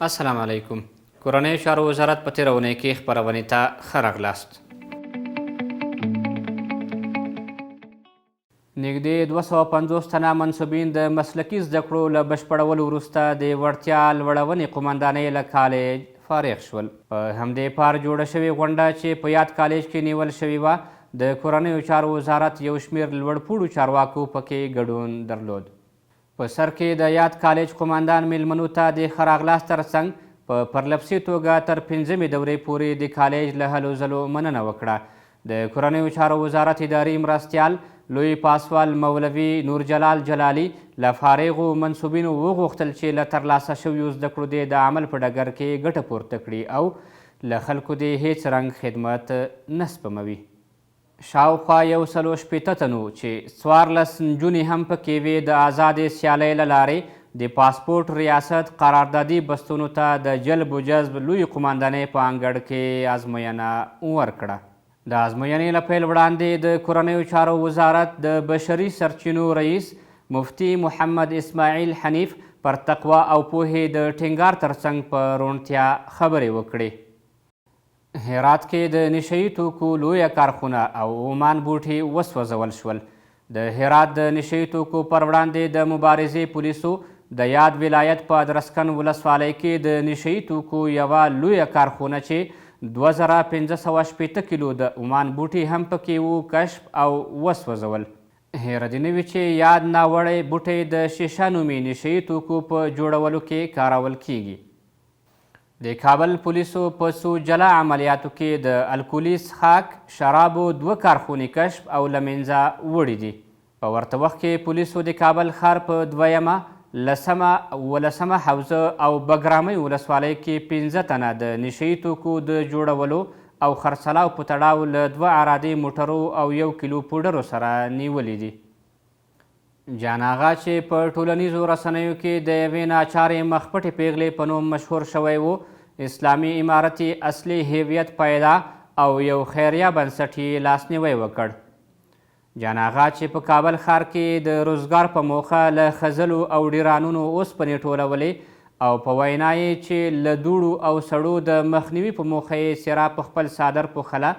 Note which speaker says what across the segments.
Speaker 1: السلام علیکم. کورنۍ چارو وزارت په تېره اونۍ کې خپرونې ته ښه راغلاست. نږدې 250 تنه منصوبین د مسلکي زده کړو له بشپړولو وروسته د وړتیا لوړونې قومندانۍ له کالج فارغ شول. په همدې پار جوړه شوې غونډه چې په یاد کالج کې نیول شوې وه، د کورنیو چارو وزارت یو شمېر لوړپوړو چارواکو پکې ګډون درلود. په سر کې د یاد کالج قومندان میلمنو ته د ښه راغلاست ترڅنګ په پرلپسې توګه تر 5مې دورې پورې د کالج له هلو ځلو مننه وکړه. د کورنیو چارو وزارت اداري مرستیال لوی پاسوال مولوي نورجلال جلالي له فارغو منصوبینو وغوښتل چې له ترلاسه شویو زده کړو دې د عمل په ډګر کې ګټه پورته کړي او له خلکو دې هیڅ رنګ خدمت نه سپموي. شاوخوا 160 تنو چې 14 نجونې هم پکې وې د آزادې سیالۍ له لارې د پاسپورټ ریاست قراردادي بستونو ته د جلب و جذب لوی قومندانۍ په انګړ کې ازموینه ورکړه. د ازموینې له پیل وړاندې د کورنیو چارو وزارت د بشري سرچینو رئیس مفتي محمد اسماعیل حنیف پر تقوا او پوهې د ټینګار ترڅنګ په روڼتیا خبرې وکړې. هرات کې د نشه یي توکو لویه کارخونه او عمان بوټي وسوځول شول. د هرات د نشه یي توکو پر وړاندې د مبارزې پولیسو د یاد ولایت په ادرسکن ولسوالۍ کې د نشه یي توکو یوه لویه کارخونه چې 2580 کیلو د عمان بوټي هم پکې وو کشف او وسوځول. هیره دې نه وي چې یاد ناوړی بوټی د شیشه نومي نشه یي توکو په جوړولو کې کارول کیږي. د کابل پولیسو په څو جلا عملیاتو کې د الکولي څښاک شرابو 2 کارخونې کشف او له منځه وړي دي. په ورته وخت کې پولیسو د کابل ښار په 2مه، 10مه، 11مه حوزه او بګرامۍ ولسوالۍ کې 15 تنه د نشه یي توکو د جوړولو او خرڅلاو په تړاو له 2 ارادي موټرو او 1 کیلو پوډرو سره نیولي دي. جان آغا چې په ټولنیزو رسنیو کې د یوې ناچارې مخپټې پیغلې په نوم مشهور شوی و، اسلامي امارت اصلي هویت پیدا او یو خیریه بنسټ یې لاسنیوی وکړ. جان آغا چې په کابل ښار کې د روزګار په موخه له خځلو او ډیرانونو اوسپنې ټولولې او په وینا یې چې له دوړو او سړو د مخنیوي په موخه یې څراغ په خپل څادر پوښله.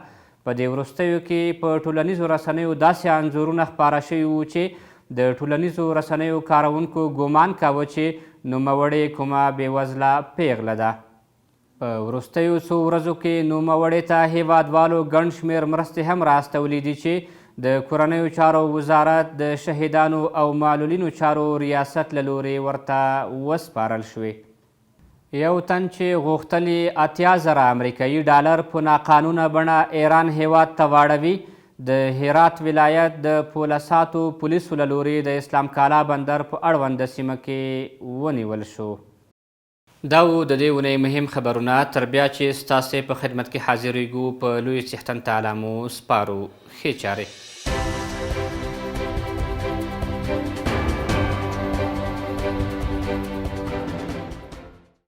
Speaker 1: په دې وروستیو کې په ټولنیزو رسنیو داسې انځورونه خپاره شوي وو چې د ټولنیزو رسنیو کاروونکو ګومان کاوه چې نوموړې کومه بېوزله پیغله ده. په وروستیو څو ورځو کې نوموړې ته هیوادوالو ګڼ شمېر مرستې هم راستولي دي چې د کورنیو چارو وزارت د شهیدانو او معلولینو چارو ریاست له لورې ورته وسپارل شوې. یو تن چې غوښتل یې 80,000 امریکایي ډالر په ناقانونه بڼه ایران هیواد ته واړوي، د هرات ولایت د پولساتو پولیسو له لورې د اسلام کالا بندر په اړونده سیمه کې ونیول شو. دا و د دې اونۍ مهم خبرونه. تر بیا چې ستاسې په خدمت کې حاضریږو په لوی څښتن تعالی مو سپارو. ښې چارې.